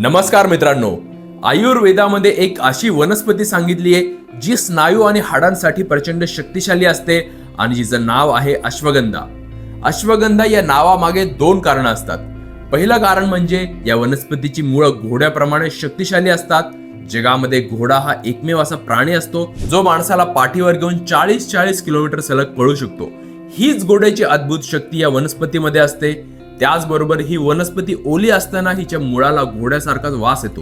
नमस्कार मित्रांनो, आयुर्वेदामध्ये एक अशी वनस्पती सांगितली आहे जी स्नायू आणि हाडांसाठी प्रचंड शक्तिशाली असते आणि जिचं नाव आहे अश्वगंधा. अश्वगंधा या नावामागे दोन कारणं असतात. पहिलं कारण म्हणजे या वनस्पतीची मुळं घोड्याप्रमाणे शक्तिशाली असतात. जगामध्ये घोडा हा एकमेव असा प्राणी असतो जो माणसाला पाठीवर घेऊन 40 किलोमीटर सलग पळू शकतो. हीच घोड्याची अद्भुत शक्ती या वनस्पतीमध्ये असते. त्याचबरोबर ही वनस्पती ओली असताना हिच्या मुळाला घोड्यासारखाच वास येतो.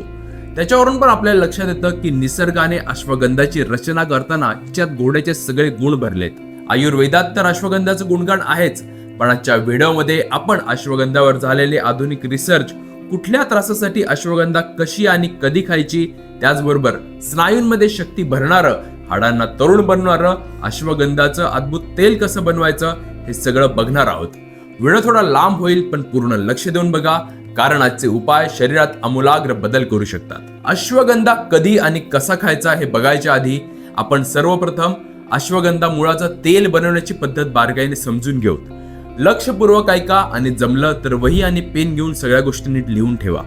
त्याच्यावरून पण आपल्याला लक्षात येतं की निसर्गाने अश्वगंधाची रचना करताना हिच्यात घोड्याचे सगळे गुण भरलेत. आयुर्वेदात तर अश्वगंधाचं गुणगान आहेच, पण आजच्या व्हिडिओमध्ये आपण अश्वगंधावर झालेले आधुनिक रिसर्च, कुठल्या त्रासासाठी अश्वगंधा कशी आणि कधी खायची, त्याचबरोबर स्नायूंमध्ये शक्ती भरणारं, हाडांना तरुण बनवणारं अश्वगंधाचं अद्भुत तेल कसं बनवायचं, हे सगळं बघणार आहोत. व्हिडिओ थोडा लांब होईल, पण पूर्ण लक्ष देऊन बघा, कारण आजचे उपाय शरीरात आमूलाग्र बदल करू शकतात. अश्वगंधा कधी आणि कसा खायचा हे बघायच्या आधी आपण सर्वप्रथम अश्वगंधा मुळाचं तेल बनवण्याची पद्धत बारकाईने समजून घेऊ. लक्षपूर्वक ऐका आणि जमलं तर वही आणि पेन घेऊन सगळ्या गोष्टी नीट लिहून ठेवा.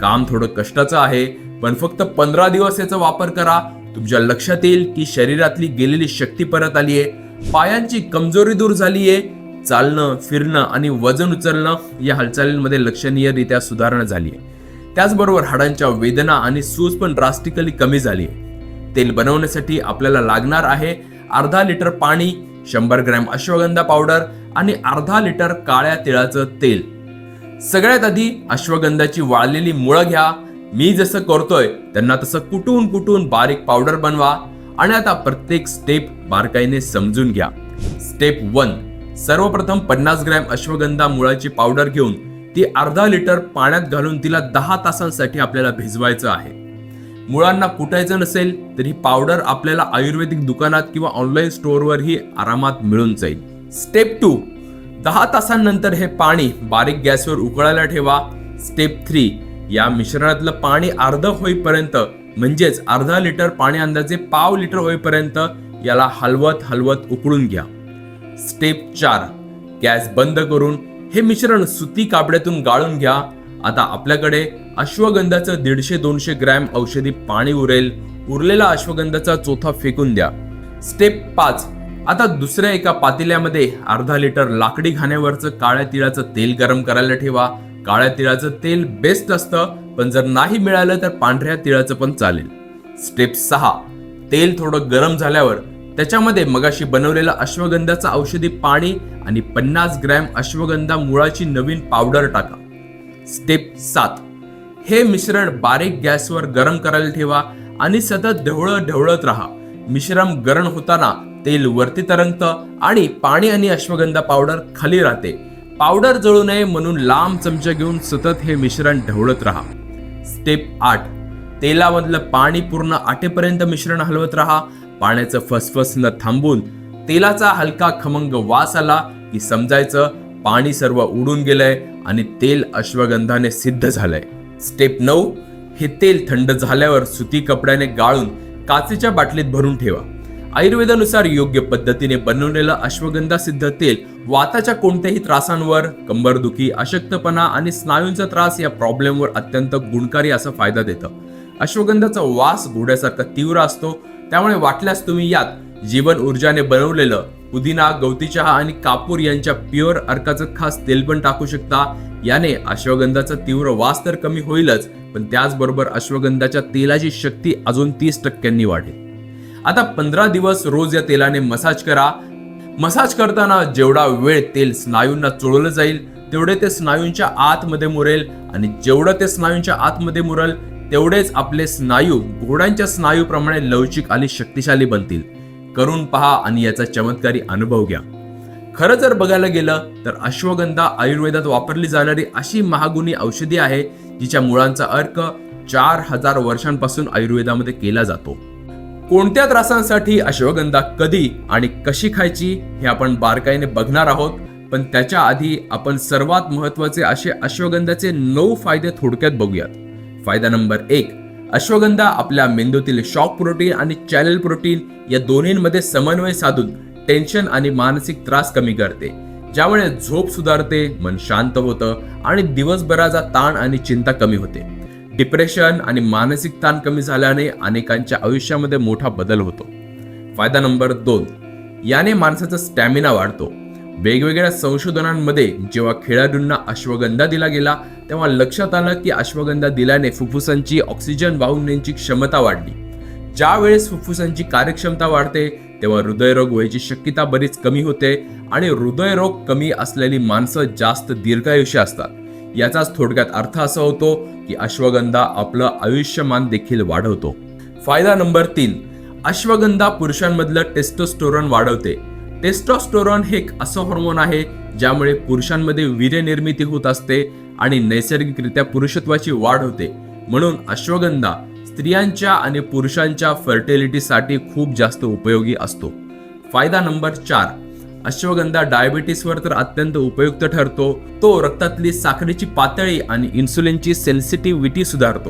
काम थोडं कष्टाचं आहे, पण फक्त 15 दिवस याचा वापर करा. तुमच्या लक्षात येईल की शरीरातली गेलेली शक्ती परत आलीये, पायांची कमजोरी दूर झालीये, चालणं, फिरणं आणि वजन उचलणं या हालचालींमध्ये लक्षणीयरित्या सुधारणा झाली आहे. त्याचबरोबर हाडांच्या वेदना आणि सूज पण ड्रास्टिकली कमी झाली आहे. तेल बनवण्यासाठी आपल्याला लागणार आहे अर्धा लिटर पाणी, 100 ग्रॅम अश्वगंधा पावडर आणि अर्धा लिटर काळ्या तिळाचं तेल. सगळ्यात आधी अश्वगंधाची वाळलेली मुळं घ्या. मी जसं करतोय त्यांना तसं कुटून बारीक पावडर बनवा. आणि आता प्रत्येक स्टेप बारकाईने समजून घ्या. स्टेप 1, सर्वप्रथम 50 ग्रॅम अश्वगंधा मुळाची पावडर घेऊन ती अर्धा लिटर पाण्यात घालून तिला 10 तासांसाठी आपल्याला भिजवायचं आहे. मुळांना कुटायचं नसेल तर ही पावडर आपल्याला आयुर्वेदिक दुकानात किंवा ऑनलाईन स्टोअरवरही आरामात मिळून जाईल. स्टेप 2, 10 तासांनंतर हे पाणी बारीक गॅसवर उकळायला ठेवा. स्टेप 3, या मिश्रणातलं पाणी अर्ध होईपर्यंत, म्हणजेच अर्धा लिटर पाणी अंदाजे पाव लिटर होईपर्यंत याला हलवत उकळून घ्या. स्टेप 4, गॅस बंद करून हे मिश्रण सुती कापड्यातून गाळून घ्या. आता आपल्याकडे अश्वगंधाचं 150-200 ग्रॅम औषधी पाणी उरेल. उरलेला अश्वगंधाचा चोथा फेकून द्या. स्टेप 5, आता दुसऱ्या एका पातेल्यामध्ये अर्धा लिटर लाकडी घाण्यावरचं काळ्या तिळाचं तेल गरम करायला ठेवा. काळ्या तिळाचं तेल बेस्ट असतं, पण जर नाही मिळालं तर पांढऱ्या तिळाचं पण चालेल. स्टेप 6, तेल थोडं गरम झाल्यावर त्याच्यामध्ये मगाशी बनवलेलं अश्वगंधाचं औषधी पाणी आणि 50 ग्रॅम अश्वगंधा मुळाची नवीन पावडर टाका. स्टेप 7, हे मिश्रण बारीक गॅसवर गरम करायला ठेवा आणि सतत ढवळत राहा. मिश्रण गरम होताना तेल वरती तरंगतं आणि पाणी आणि अश्वगंधा पावडर खाली राहते. पावडर जळू नये म्हणून लांब चमचा घेऊन सतत हे मिश्रण ढवळत राहा. स्टेप 8, तेलामधलं पाणी पूर्ण आटेपर्यंत मिश्रण हलवत राहा. पाण्याचं फसफसणं थांबून तेलाचा हलका खमंग वास आला की समजायचं पाणी सर्व उडून गेलंय आणि तेल अश्वगंधाने सिद्ध झालंय. स्टेप 9, हे तेल थंड झाल्यावर सुती कपड्याने गाळून काचेच्या बाटलीत भरून ठेवा. आयुर्वेदानुसार योग्य पद्धतीने बनवलेलं अश्वगंधा सिद्ध तेल वाताच्या कोणत्याही त्रासांवर, कंबरदुखी, अशक्तपणा आणि स्नायूंचा त्रास या प्रॉब्लेमवर अत्यंत गुणकारी असा फायदा देतं. अश्वगंधाचा वास घोड्यासारखा तीव्र असतो, त्यामुळे वाटल्यास तुम्ही यात जीवन ऊर्जाने बनवलेलं पुदिना, गवती चहा आणि कापूर यांच्या प्युअर अर्काचं खास तेल पण टाकू शकता. याने अश्वगंधाचा तीव्र वास तर कमी होईलच, पण त्याचबरोबर अश्वगंधाच्या तेलाची शक्ती अजून 30% वाढेल. आता 15 दिवस रोज या तेलाने मसाज करा. मसाज करताना जेवढा वेळ तेल स्नायूंना चोळलं जाईल तेवढे ते स्नायूंच्या आतमध्ये मुरेल आणि जेवढं ते स्नायूंच्या आतमध्ये मुरल तेवढेच आपले स्नायू घोड्यांच्या स्नायूप्रमाणे लवचिक आणि शक्तिशाली बनतील. करून पहा आणि याचा चमत्कारी अनुभव घ्या. खरं जर बघायला गेलं तर अश्वगंधा आयुर्वेदात वापरली जाणारी अशी महागुणी औषधी आहे जिच्या मुळांचा अर्क 4000 वर्षांपासून आयुर्वेदामध्ये केला जातो. कोणत्या त्रासांसाठी अश्वगंधा कधी आणि कशी खायची हे आपण बारकाईने बघणार आहोत, पण त्याच्या आधी आपण सर्वात महत्त्वाचे असे अश्वगंधाचे 9 फायदे थोडक्यात बघूयात. फायदा नंबर 1, अश्वगंधा आपल्या मेंदूतील शॉक प्रोटीन आणि चॅनेल प्रोटीन या दोन्हींमध्ये समन्वय साधून टेन्शन आणि मानसिक त्रास कमी करते, ज्यामुळे झोप सुधारते, मन शांत होतं आणि दिवसभराचा ताण आणि चिंता कमी होते. डिप्रेशन आणि मानसिक ताण कमी झाल्याने अनेकांच्या आयुष्यामध्ये मोठा बदल होतो. फायदा नंबर 2, याने माणसाचा स्टॅमिना वाढतो. वेगवेगळ्या संशोधनांमध्ये जेव्हा खेळाडूंना अश्वगंधा दिला गेला तेव्हा लक्षात आलं की अश्वगंधा दिल्याने फुफ्फुसांची ऑक्सिजन वाहून नेण्याची क्षमता वाढली. ज्या वेळेस फुफ्फुसांची कार्यक्षमता वाढते तेव्हा हृदयरोग व्हायची शक्यता बरीच कमी होते आणि हृदयरोग कमी असलेली माणसं जास्त दीर्घायुष्य असतात. याचाच थोडक्यात अर्थ असा होतो की अश्वगंधा आपलं आयुष्यमान देखील वाढवतो. फायदा नंबर 3, अश्वगंधा पुरुषांमधलं टेस्टोस्टेरोन वाढवते. टेस्टोस्टेरोन हे एक असं हॉर्मोन आहे ज्यामुळे पुरुषांमध्ये वीर्य निर्मिती होत असते आणि नैसर्गिकरित्या पुरुषत्वाची वाढ होते. म्हणून अश्वगंधा स्त्रियांच्या आणि पुरुषांच्या फर्टिलिटीसाठी खूप जास्त उपयोगी असतो. फायदा नंबर 4, अश्वगंधा डायबिटीसवर तर अत्यंत उपयुक्त ठरतो. तो रक्तातली साखरेची पातळी आणि इन्सुलिनची सेन्सिटिव्हिटी सुधारतो.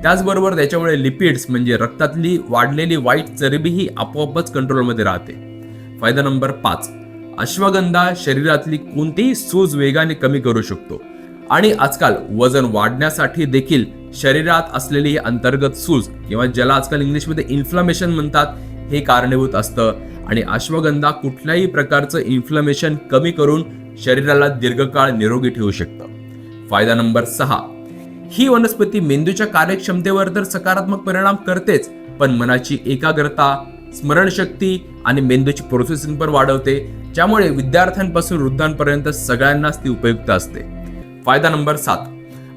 त्याचबरोबर त्याच्यामुळे लिपिड्स म्हणजे रक्तातली वाढलेली वाईट चरबीही आपोआपच कंट्रोलमध्ये राहते. फायदा नंबर 5, अश्वगंधा शरीरातली कोणतीही सूज वेगाने कमी करू शकतो आणि आजकाल वजन वाढण्यासाठी देखील शरीरात असलेली ही अंतर्गत सूज किंवा ज्याला आजकाल इंग्लिशमध्ये इन्फ्लमेशन म्हणतात हे कारणीभूत असतं आणि अश्वगंधा कुठल्याही प्रकारचं इन्फ्लमेशन कमी करून शरीराला दीर्घकाळ निरोगी ठेवू शकतं. फायदा नंबर 6, ही वनस्पती मेंदूच्या कार्यक्षमतेवर तर सकारात्मक परिणाम करतेच पण मनाची एकाग्रता, स्मरणशक्ती आणि मेंदूची प्रोसेसिंग पण वाढवते, ज्यामुळे विद्यार्थ्यांपासून वृद्धांपर्यंत सगळ्यांनाच ती उपयुक्त असते. फायदा नंबर 7,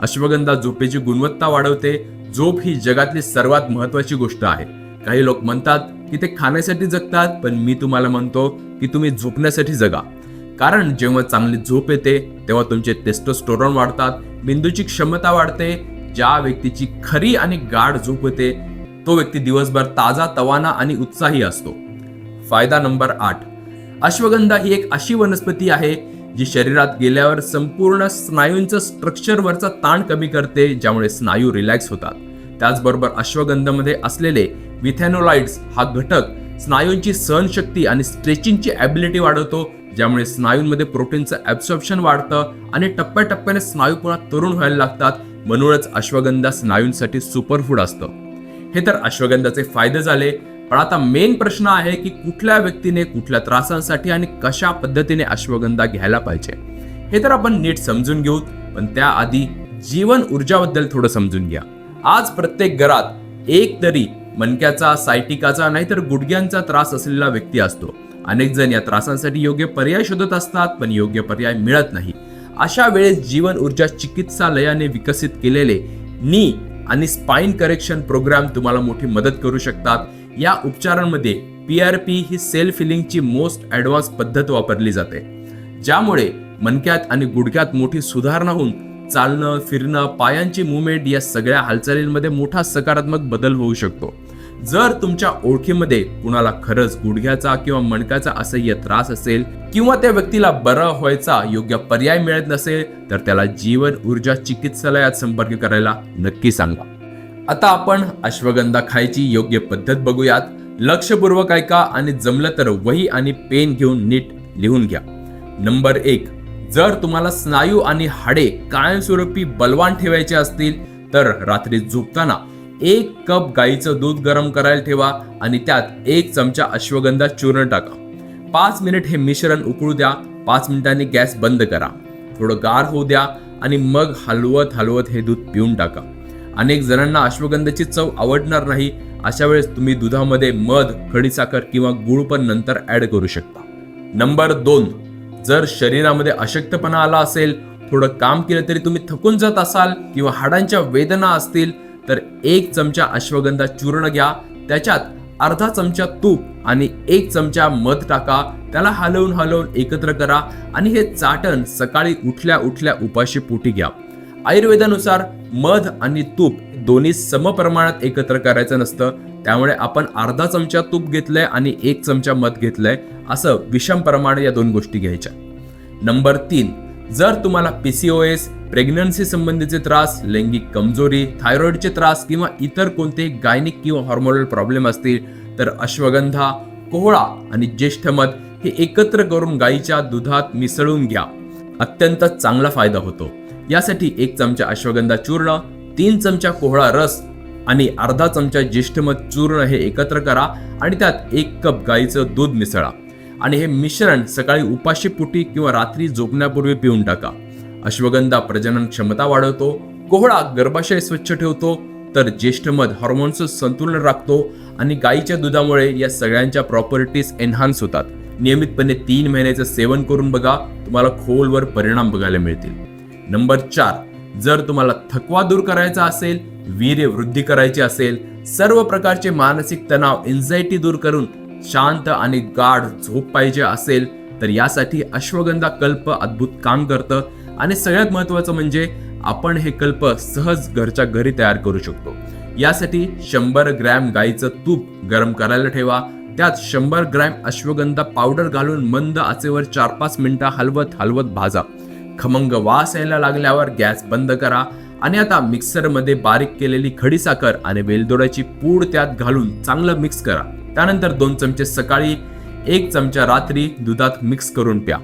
अश्वगंधा झोपेची गुणवत्ता वाढवते. झोप ही जगातली सर्वात महत्त्वाची गोष्ट आहे. काही लोक म्हणतात की ते खाण्यासाठी जगतात, पण मी तुम्हाला म्हणतो की तुम्ही झोपण्यासाठी जगा. कारण जेव्हा चांगली झोप येते तेव्हा तुमचे टेस्टोस्टेरोन वाढतात, मेंदूची क्षमता वाढते. ज्या व्यक्तीची खरी आणि गाढ झोप येते तो व्यक्ती दिवसभर ताजा, तवाना आणि उत्साही असतो. फायदा नंबर 8, अश्वगंधा ही एक अशी वनस्पती आहे जी शरीरात गेल्यावर संपूर्ण स्नायूंचं स्ट्रक्चरवरचा ताण कमी करते, ज्यामुळे स्नायू रिलॅक्स होतात. त्याचबरोबर अश्वगंधामध्ये असलेले विथॅनोलाइड्स हा घटक स्नायूंची सहनशक्ती आणि स्ट्रेचिंगची ॲबिलिटी वाढवतो, ज्यामुळे स्नायूंमध्ये प्रोटीनचं ॲब्सॉर्प्शन वाढतं आणि टप्प्याटप्प्याने स्नायू पुन्हा तरुण व्हायला लागतात. म्हणूनच अश्वगंधा स्नायूंसाठी सुपरफूड असतं. हे तर अश्वगंधाचे फायदे झाले, पण आता मेन प्रश्न आहे की कुठल्या व्यक्तीने कुठल्या त्रासांसाठी आणि कशा पद्धतीने अश्वगंधा घ्यायला पाहिजे हे तर आपण नीट समजून घेऊ. पण त्याआधी जीवन ऊर्जाबद्दल थोडं समजून घ्या. आज प्रत्येक घरात एक तरी मणक्याचा, सायटिकाचा नाहीतर गुडघ्यांचा त्रास असलेला व्यक्ती असतो. अनेक जण या त्रासांसाठी योग्य पर्याय शोधत असतात पण योग्य पर्याय मिळत नाही. अशा वेळेस जीवन ऊर्जा चिकित्सालयाने विकसित केलेले नी आणि स्पाइन करेक्शन प्रोग्राम तुम्हाला मोठी मदत करू शकतात. या उपचारांमध्ये PRP ही सेल्फ हिलिंगची मोस्ट ॲडव्हान्स पद्धत वापरली जाते, ज्यामुळे मणक्यात आणि गुडघ्यात मोठी सुधारणा होऊन चालणं, फिरणं, पायांची मुवमेंट या सगळ्या हालचालींमध्ये मोठा सकारात्मक बदल होऊ शकतो. जर तुमच्या ओळखीमध्ये कुणाला खरंच गुडघ्याचा किंवा मणक्याचा असह्य त्रास असेल किंवा त्या व्यक्तीला बरा व्हायचा योग्य पर्याय मिळत नसेल तर त्याला जीवन ऊर्जा चिकित्सालयात संपर्क करायला नक्की सांगा. आता आपण अश्वगंधा खायची योग्य पद्धत बघूयात. लक्षपूर्वक ऐका आणि जमलं तर वही आणि पेन घेऊन नीट लिहून घ्या. नंबर 1, जर तुम्हाला स्नायू आणि हाडे कायमस्वरूपी बलवान ठेवायचे असतील तर रात्री झोपताना 1 कप गाईचं दूध गरम करायला ठेवा आणि त्यात 1 चमचा अश्वगंधा चूर्ण टाका. 5 मिनिट हे मिश्रण उकळू द्या. 5 मिनिटांनी गॅस बंद करा. थोडं गार होऊ द्या आणि मग हलवत हलवत हे दूध पिऊन टाका. अनेक जणांना अश्वगंधाची चव आवडणार नाही. अशा वेळेस तुम्ही दुधामध्ये मध, खडीसाखर किंवा गुळ पण नंतर ऍड करू शकता. नंबर 2, जर शरीरामध्ये अशक्तपणा आला असेल, थोडं काम केलं तरी तुम्ही थकून जात असाल किंवा हाडांच्या वेदना असतील तर 1 चमचा अश्वगंधा चूर्ण घ्या. त्याच्यात अर्धा चमचा तूप आणि 1 चमचा मध टाका. त्याला हलवून एकत्र करा आणि हे चाटण सकाळी उठल्या उठल्या उपाशी पोटी घ्या. आयुर्वेदानुसार मध आणि तूप दोन्ही समप्रमाणात एकत्र करायचं नसतं, त्यामुळे आपण अर्धा चमचा तूप घेतलंय आणि 1 चमचा मध घेतलंय असं विषम प्रमाणे या 2 गोष्टी घ्यायच्या. नंबर 3, जर तुम्हाला PCOS, प्रेग्नन्सी संबंधीचे त्रास, लैंगिक कमजोरी, थायरॉइडचे त्रास किंवा इतर कोणते गायनिक किंवा हॉर्मोनल प्रॉब्लेम असतील तर अश्वगंधा, कोहळा आणि ज्येष्ठ मध हे एकत्र करून गाईच्या दुधात मिसळून घ्या. अत्यंत चांगला फायदा होतो. यासाठी 1 चमचा अश्वगंधा चूर्ण, 3 चमचा कोहळा रस आणि अर्धा चमचा ज्येष्ठमध चूर्ण हे एकत्र करा आणि त्यात 1 कप गाईचं दूध मिसळा आणि हे मिश्रण सकाळी उपाशीपोटी किंवा रात्री झोपण्यापूर्वी पिऊन टाका. अश्वगंधा प्रजनन क्षमता वाढवतो, कोहळा गर्भाशय स्वच्छ ठेवतो, तर ज्येष्ठमध हार्मोन्सचं संतुलन राखतो आणि गाईच्या दुधामुळे या सगळ्यांच्या प्रॉपर्टीज एन्हान्स होतात. नियमितपणे 3 महिन्याचं सेवन करून बघा, तुम्हाला खोलवर परिणाम बघायला मिळतील. नंबर 4, जर तुम्हाला थकवा दूर करायचा असेल, वीर्य वृद्धी करायची असेल, सर्व प्रकारचे मानसिक तणाव एन्झायटी दूर करून शांत आणि गाढ झोप पाहिजे असेल, तर यासाठी अश्वगंधा कल्प अद्भुत काम करतं. आणि सगळ्यात महत्त्वाचं म्हणजे आपण हे कल्प सहज घरच्या घरी तयार करू शकतो. यासाठी 100 ग्रॅम गाईचं तूप गरम करायला ठेवा, त्यात 100 ग्रॅम अश्वगंधा पावडर घालून मंद आचेवर 4-5 मिनिटं हलवत भाजा. खमंग वास यायला लागल्यावर गॅस बंद करा आणि आता मिक्सरमध्ये बारीक केलेली खडीसाखर आणि वेलदोड्याची पूड त्यात घालून चांगलं मिक्स करा. त्यानंतर 2 चमचे सकाळी, 1 चमचा रात्री दुधात मिक्स करून प्या.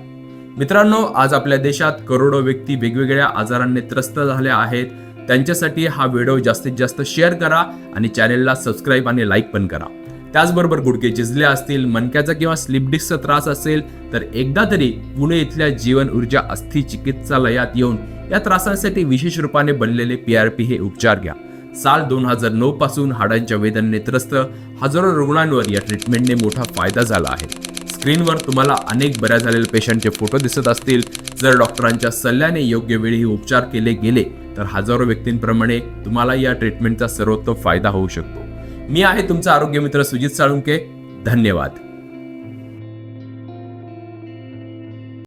मित्रांनो, आज आपल्या देशात करोडो व्यक्ती वेगवेगळ्या आजारांनी त्रस्त झाल्या आहेत. त्यांच्यासाठी हा व्हिडिओ जास्तीत जास्त शेअर करा आणि चॅनेलला सबस्क्राईब आणि लाईक पण करा. त्याचबरोबर गुडघे झिजले असतील, मणक्याचा किंवा स्लिप डिस्कचा त्रास असेल तर एकदा तरी पुणे इथल्या जीवन ऊर्जा अस्थि चिकित्सालयात येऊन या त्रासांसाठी विशेष रूपाने बनलेले PRP हे उपचार घ्या. साल 2009 पासून हाडांच्या वेदनेने त्रस्त हजारो रुग्णांवर या ट्रीटमेंटने मोठा फायदा झाला आहे. स्क्रीनवर तुम्हाला अनेक बऱ्या झालेल्या पेशंटचे फोटो दिसत असतील. जर डॉक्टरांच्या सल्ल्याने योग्य वेळी हे उपचार केले गेले तर हजारो व्यक्तींप्रमाणे तुम्हाला या ट्रीटमेंटचा सर्वोत्तम फायदा होऊ शकतो. मी आहे तुमचा आरोग्य मित्र सुजित साळुंके. धन्यवाद.